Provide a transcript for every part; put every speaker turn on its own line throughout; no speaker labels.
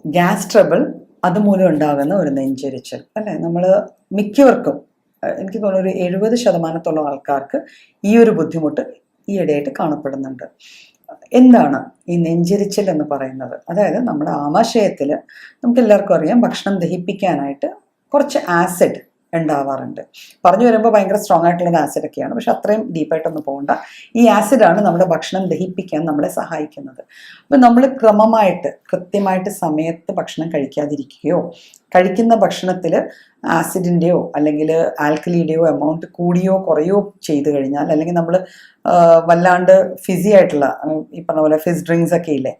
Gas trouble അതുമൂലം ഉണ്ടാകുന്ന ഒരു നെഞ്ചെരിച്ചൽ അല്ലേ. നമ്മൾ മിക്കവർക്കും എനിക്ക് തോന്നുന്നു ഒരു 70% ആൾക്കാർക്ക് ഈ ഒരു ബുദ്ധിമുട്ട് ഈയിടെയായിട്ട് കാണപ്പെടുന്നുണ്ട്. എന്താണ് ഈ നെഞ്ചെരിച്ചൽ എന്ന് പറയുന്നത്? അതായത് നമ്മുടെ ആമാശയത്തിൽ നമുക്ക് എല്ലാവർക്കും അറിയാം ഭക്ഷണം ദഹിപ്പിക്കാനായിട്ട് കുറച്ച് ആസിഡ് ഉണ്ടാവാറുണ്ട്. പറഞ്ഞു വരുമ്പോൾ ഭയങ്കര സ്ട്രോങ് ആയിട്ടുള്ള ആസിഡൊക്കെയാണ്, പക്ഷെ അത്രയും ഡീപ്പായിട്ടൊന്നും പോകണ്ട. ഈ ആസിഡാണ് നമ്മുടെ ഭക്ഷണം ദഹിപ്പിക്കാൻ നമ്മളെ സഹായിക്കുന്നത്. അപ്പം നമ്മൾ കൃത്യമായിട്ട് സമയത്ത് ഭക്ഷണം കഴിക്കാതിരിക്കുകയോ കഴിക്കുന്ന ഭക്ഷണത്തിൽ ആസിഡിൻ്റെയോ അല്ലെങ്കിൽ ആൽക്കലിയുടെയോ എമൗണ്ട് കൂടിയോ കുറയോ ചെയ്തു കഴിഞ്ഞാൽ, അല്ലെങ്കിൽ നമ്മൾ വല്ലാണ്ട് ഫിസി ആയിട്ടുള്ള ഈ പറഞ്ഞ പോലെ ഫിസ് ഡ്രിങ്ക്സ് ഒക്കെ ഇല്ലേ,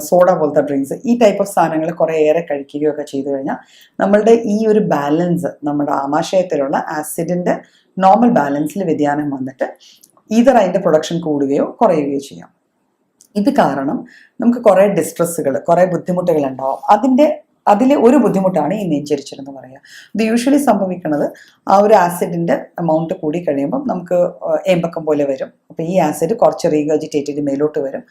സോഡ പോലത്തെ ഡ്രിങ്ക്സ്, ഈ ടൈപ്പ് ഓഫ് സാധനങ്ങൾ കുറേ ഏറെ കഴിക്കുകയൊക്കെ ചെയ്തു കഴിഞ്ഞാൽ നമ്മളുടെ ഈ ഒരു ബാലൻസ്, നമ്മുടെ ആമാശയത്തിലുള്ള ആസിഡിൻ്റെ നോർമൽ ബാലൻസിൽ വ്യതിയാനം വന്നിട്ട് ഈതർ അതിൻ്റെ പ്രൊഡക്ഷൻ കൂടുകയോ കുറയുകയോ ചെയ്യാം. ഇത് കാരണം നമുക്ക് കുറേ ഡിസ്ട്രെസ്സുകൾ, കുറേ ബുദ്ധിമുട്ടുകൾ ഉണ്ടാവും. അതിലെ ഒരു ബുദ്ധിമുട്ടാണ് ഈ നെഞ്ചെരിച്ചൽ എന്ന് പറയുക. ഇത് യൂഷ്വലി സംഭവിക്കുന്നത് ആ ഒരു ആസിഡിൻ്റെ എമൗണ്ട് കൂടി കഴിയുമ്പം നമുക്ക് ഏമ്പക്കം പോലെ വരും. അപ്പോൾ ഈ ആസിഡ് കുറച്ച് റീഗർജിറ്റേറ്റ് മേലോട്ട് വരും.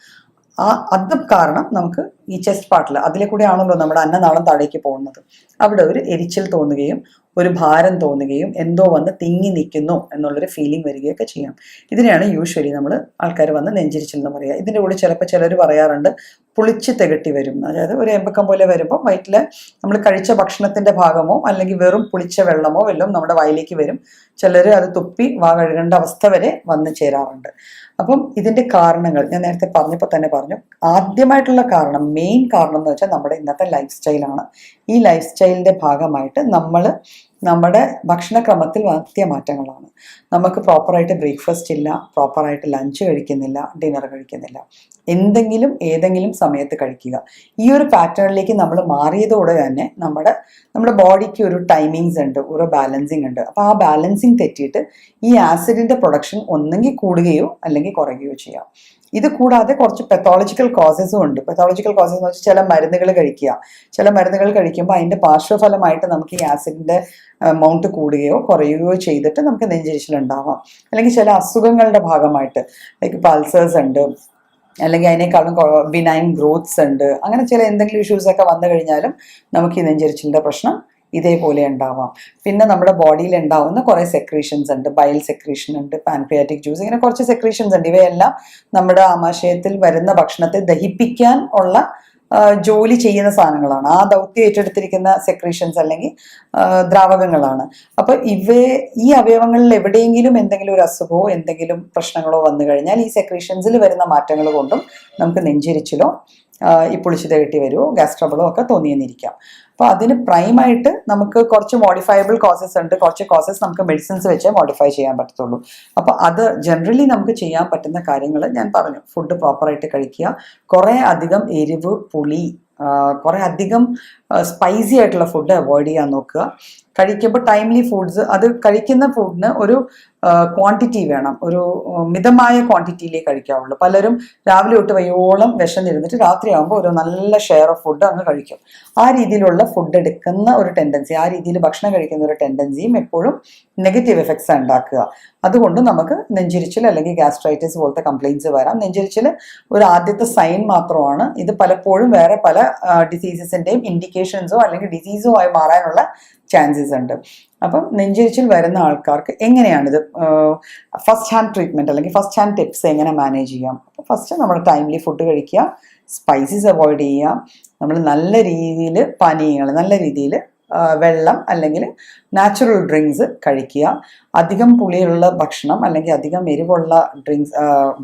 അത് കാരണം നമുക്ക് ഈ ചെസ്റ്റ് പാർട്ടിൽ, അതിലെ കൂടെ ആണല്ലോ നമ്മുടെ അന്നനാളം താഴേക്ക് പോകുന്നത്, അവിടെ ഒരു എരിച്ചിൽ തോന്നുകയും ഒരു ഭാരം തോന്നുകയും എന്തോ വന്ന് തിങ്ങി നിൽക്കുന്നു എന്നുള്ളൊരു ഫീലിംഗ് വരികയൊക്കെ ചെയ്യാം. ഇതിനെയാണ് യൂഷ്വലി നമ്മൾ ആൾക്കാർ വന്ന് നെഞ്ചിരിച്ചിൽ എന്ന് പറയുക. ഇതിൻ്റെ കൂടെ ചിലപ്പോൾ ചിലർ പറയാറുണ്ട് പുളിച്ച് തികട്ടി വരും. അതായത് ഒരു എമ്പക്കം പോലെ വരുമ്പോൾ വയറ്റിൽ നമ്മൾ കഴിച്ച ഭക്ഷണത്തിൻ്റെ ഭാഗമോ അല്ലെങ്കിൽ വെറും പുളിച്ച വെള്ളമോ വല്ലതും നമ്മുടെ വായിലേക്ക് വരും. ചിലർ അത് തുപ്പി വാ കഴുകേണ്ട അവസ്ഥ വരെ വന്ന് ചേരാറുണ്ട്. അപ്പം ഇതിൻ്റെ കാരണങ്ങൾ ഞാൻ നേരത്തെ പറഞ്ഞപ്പോൾ തന്നെ പറഞ്ഞു. ആദ്യമായിട്ടുള്ള കാരണം, മെയിൻ കാരണം എന്ന് വെച്ചാൽ നമ്മുടെ ഇന്നത്തെ ലൈഫ് സ്റ്റൈലാണ്. ഈ ലൈഫ് സ്റ്റൈലിൻ്റെ ഭാഗമായിട്ട് നമ്മൾ നമ്മുടെ ഭക്ഷണക്രമത്തിൽ വരുത്തിയ മാറ്റങ്ങളാണ്. നമുക്ക് പ്രോപ്പറായിട്ട് ബ്രേക്ക്ഫാസ്റ്റ് ഇല്ല, പ്രോപ്പറായിട്ട് ലഞ്ച് കഴിക്കുന്നില്ല, ഡിന്നർ കഴിക്കുന്നില്ല, ഏതെങ്കിലും സമയത്ത് കഴിക്കുക. ഈ ഒരു പാറ്റേണിലേക്ക് നമ്മൾ മാറിയതോടെ തന്നെ നമ്മുടെ ബോഡിക്ക് ഒരു ടൈമിങ്സ് ഉണ്ട്, ഒരു ബാലൻസിങ് ഉണ്ട്. അപ്പോൾ ആ ബാലൻസിങ് തെറ്റിയിട്ട് ഈ ആസിഡിൻ്റെ പ്രൊഡക്ഷൻ ഒന്നെങ്കിൽ കൂടുകയോ അല്ലെങ്കിൽ കുറയുകയോ ചെയ്യാം. ഇത് കൂടാതെ കുറച്ച് പെത്തോളജിക്കൽ കോസസും ഉണ്ട്. പെത്തോളജിക്കൽ കോസസ് എന്ന് വെച്ചാൽ ചില മരുന്നുകൾ കഴിക്കുമ്പോൾ അതിൻ്റെ പാർശ്വഫലമായിട്ട് നമുക്ക് ഈ ആസിഡിൻ്റെ എമൗണ്ട് കൂടുകയോ കുറയുകയോ ചെയ്തിട്ട് നമുക്ക് നെഞ്ചെരിച്ചിലുണ്ടാവാം. അല്ലെങ്കിൽ ചില അസുഖങ്ങളുടെ ഭാഗമായിട്ട് ലൈക്ക് പൾസേഴ്സ് ഉണ്ട്, അല്ലെങ്കിൽ അതിനേക്കാളും ബിനൈൻ ഗ്രോത്ത്സ് ഉണ്ട്. അങ്ങനെ ചില എന്തെങ്കിലും ഇഷ്യൂസൊക്കെ വന്നു കഴിഞ്ഞാലും നമുക്ക് ഈ നെഞ്ചെരിച്ചിലിൻ്റെ പ്രശ്നം ഇതേപോലെ ഉണ്ടാവാം. പിന്നെ നമ്മുടെ ബോഡിയിൽ ഉണ്ടാവുന്ന കുറേ സെക്രീഷൻസ് ഉണ്ട്. ബൈൽ സെക്രീഷൻ ഉണ്ട്, പാൻക്രിയാറ്റിക് ജ്യൂസ്, ഇങ്ങനെ കുറച്ച് സെക്രീഷൻസ് ഉണ്ട്. ഇവയെല്ലാം നമ്മുടെ ആമാശയത്തിൽ വരുന്ന ഭക്ഷണത്തെ ദഹിപ്പിക്കാൻ ഉള്ള ജോലി ചെയ്യുന്ന സാധനങ്ങളാണ്. ആ ദൗത്യം ഏറ്റെടുത്തിരിക്കുന്ന സെക്രീഷൻസ് അല്ലെങ്കിൽ ദ്രാവകങ്ങളാണ്. അപ്പോൾ ഈ അവയവങ്ങളിൽ എവിടെയെങ്കിലും എന്തെങ്കിലും ഒരു അസുഖമോ എന്തെങ്കിലും പ്രശ്നങ്ങളോ വന്നു കഴിഞ്ഞാൽ ഈ സെക്രീഷൻസിൽ വരുന്ന മാറ്റങ്ങൾ കൊണ്ടും നമുക്ക് നെഞ്ചെരിച്ചിലോ ഈ പുളിച്ചു തികട്ടി വരുമോ ഗ്യാസ് ട്രബിളോ ഒക്കെ തോന്നിയെന്നിരിക്കാം. അപ്പോൾ അതിന് പ്രൈമായിട്ട് നമുക്ക് കുറച്ച് മോഡിഫയബിൾ കോസസ് ഉണ്ട്. കുറച്ച് കോസസ് നമുക്ക് മെഡിസിൻസ് വെച്ച് മോഡിഫൈ ചെയ്യാൻ പറ്റത്തുള്ളൂ. അപ്പോൾ അത് ജനറലി നമുക്ക് ചെയ്യാൻ പറ്റുന്ന കാര്യങ്ങൾ ഞാൻ പറഞ്ഞു. ഫുഡ് പ്രോപ്പറായിട്ട് കഴിക്കുക, കുറേ അധികം എരിവ്, പുളി, കുറേ അധികം സ്പൈസി ആയിട്ടുള്ള ഫുഡ് അവോയ്ഡ് ചെയ്യാൻ നോക്കുക. കഴിക്കുമ്പോൾ ടൈംലി ഫുഡ്സ്, അത് കഴിക്കുന്ന ഫുഡിന് ഒരു ക്വാണ്ടിറ്റി വേണം, ഒരു മിതമായ ക്വാണ്ടിറ്റിയിലേ കഴിക്കാവുള്ളൂ. പലരും രാവിലെ തൊട്ട് വയ്യോളം വിശന്നിരുന്നിട്ട് രാത്രിയാകുമ്പോൾ ഒരു നല്ല ഷെയർ ഓഫ് ഫുഡ് അങ്ങ് കഴിക്കും. ആ രീതിയിലുള്ള ഫുഡ് എടുക്കുന്ന ഒരു ടെൻഡൻസി, ആ രീതിയിൽ ഭക്ഷണം കഴിക്കുന്ന ഒരു ടെൻഡൻസിയും എപ്പോഴും നെഗറ്റീവ് എഫക്ട്സ് ഉണ്ടാക്കുക. അതുകൊണ്ട് നമുക്ക് നെഞ്ചിരിച്ചിൽ അല്ലെങ്കിൽ ഗ്യാസ്ട്രൈറ്റിസ് പോലത്തെ കംപ്ലയിൻസ് വരാം. നെഞ്ചിരിച്ചിൽ ഒരു ആദ്യത്തെ സൈൻ മാത്രമാണ്. ഇത് പലപ്പോഴും വേറെ പല ഡിസീസസിൻ്റെയും ഇൻഡിക്കേഷൻസോ അല്ലെങ്കിൽ ഡിസീസോ ആയി മാറാനുള്ള ചാൻസസ് ഉണ്ട്. അപ്പം നെഞ്ചെരിച്ചിൽ വരുന്ന ആൾക്കാർക്ക് എങ്ങനെയാണിത് ഫസ്റ്റ് ഹാൻഡ് ട്രീറ്റ്മെൻറ്റ് അല്ലെങ്കിൽ ഫസ്റ്റ് ഹാൻഡ് ടിപ്സ് എങ്ങനെ മാനേജ് ചെയ്യാം? അപ്പോൾ ഫസ്റ്റ് നമ്മൾ ടൈംലി ഫുഡ് കഴിക്കുക, സ്പൈസസ് അവോയ്ഡ് ചെയ്യുക, നമ്മൾ നല്ല രീതിയിൽ പാനീയങ്ങൾ, നല്ല രീതിയിൽ വെള്ളം അല്ലെങ്കിൽ നാച്ചുറൽ ഡ്രിങ്ക്സ് കഴിക്കുക. അധികം പുളിയുള്ള ഭക്ഷണം അല്ലെങ്കിൽ അധികം എരിവുള്ള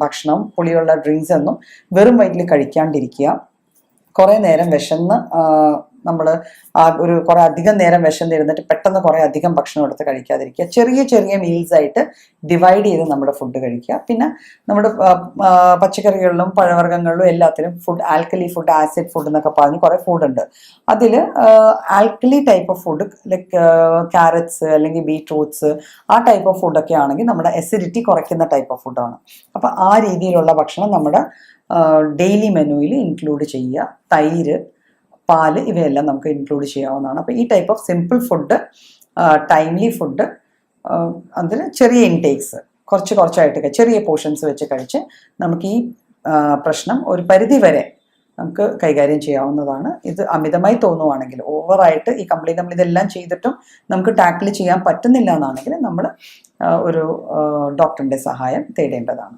ഭക്ഷണം, പുളിയുള്ള ഡ്രിങ്ക്സ് ഒന്നും വെറും വയറ്റിൽ കഴിക്കാണ്ടിരിക്കുക. കുറേ നേരം നമ്മൾ കുറേ അധികം നേരം വിശന്നിരുന്നിട്ട് പെട്ടെന്ന് കുറേ അധികം ഭക്ഷണം എടുത്ത് കഴിക്കാതിരിക്കുക. ചെറിയ മീൽസ് ആയിട്ട് ഡിവൈഡ് ചെയ്ത് നമ്മുടെ ഫുഡ് കഴിക്കുക. പിന്നെ നമ്മുടെ പച്ചക്കറികളിലും പഴവർഗ്ഗങ്ങളിലും എല്ലാത്തിലും ആൽക്കലി ഫുഡ്, ആസിഡ് ഫുഡ് എന്നൊക്കെ പറഞ്ഞ് കുറേ ഫുഡുണ്ട്. അതിൽ alkali type of food like carrots അല്ലെങ്കിൽ ബീട്രൂട്ട്സ്, ആ ടൈപ്പ് ഓഫ് ഫുഡൊക്കെ ആണെങ്കിൽ നമ്മുടെ അസിഡിറ്റി കുറയ്ക്കുന്ന ടൈപ്പ് ഓഫ് ഫുഡാണ്. അപ്പോൾ ആ രീതിയിലുള്ള ഭക്ഷണം നമ്മുടെ ഡെയിലി മെനുവിൽ ഇൻക്ലൂഡ് ചെയ്യുക. തൈര്, പാല്, ഇവയെല്ലാം നമുക്ക് ഇൻക്ലൂഡ് ചെയ്യാവുന്നതാണ്. അപ്പോൾ ഈ type of simple food, timely food, അതിൽ ചെറിയ ഇൻടേക്സ് കുറച്ചായിട്ടൊക്കെ ചെറിയ പോർഷൻസ് വെച്ച് കഴിച്ച് നമുക്ക് ഈ പ്രശ്നം ഒരു പരിധി വരെ നമുക്ക് കൈകാര്യം ചെയ്യാവുന്നതാണ്. ഇത് അമിതമായി തോന്നുവാണെങ്കിൽ, ഓവറായിട്ട് ഈ കംപ്ലീറ്റ് നമ്മൾ ഇതെല്ലാം ചെയ്തിട്ടും നമുക്ക് ടാക്കിൾ ചെയ്യാൻ പറ്റുന്നില്ല എന്നാണെങ്കിൽ നമ്മൾ ഒരു ഡോക്ടറിൻ്റെ സഹായം തേടേണ്ടതാണ്.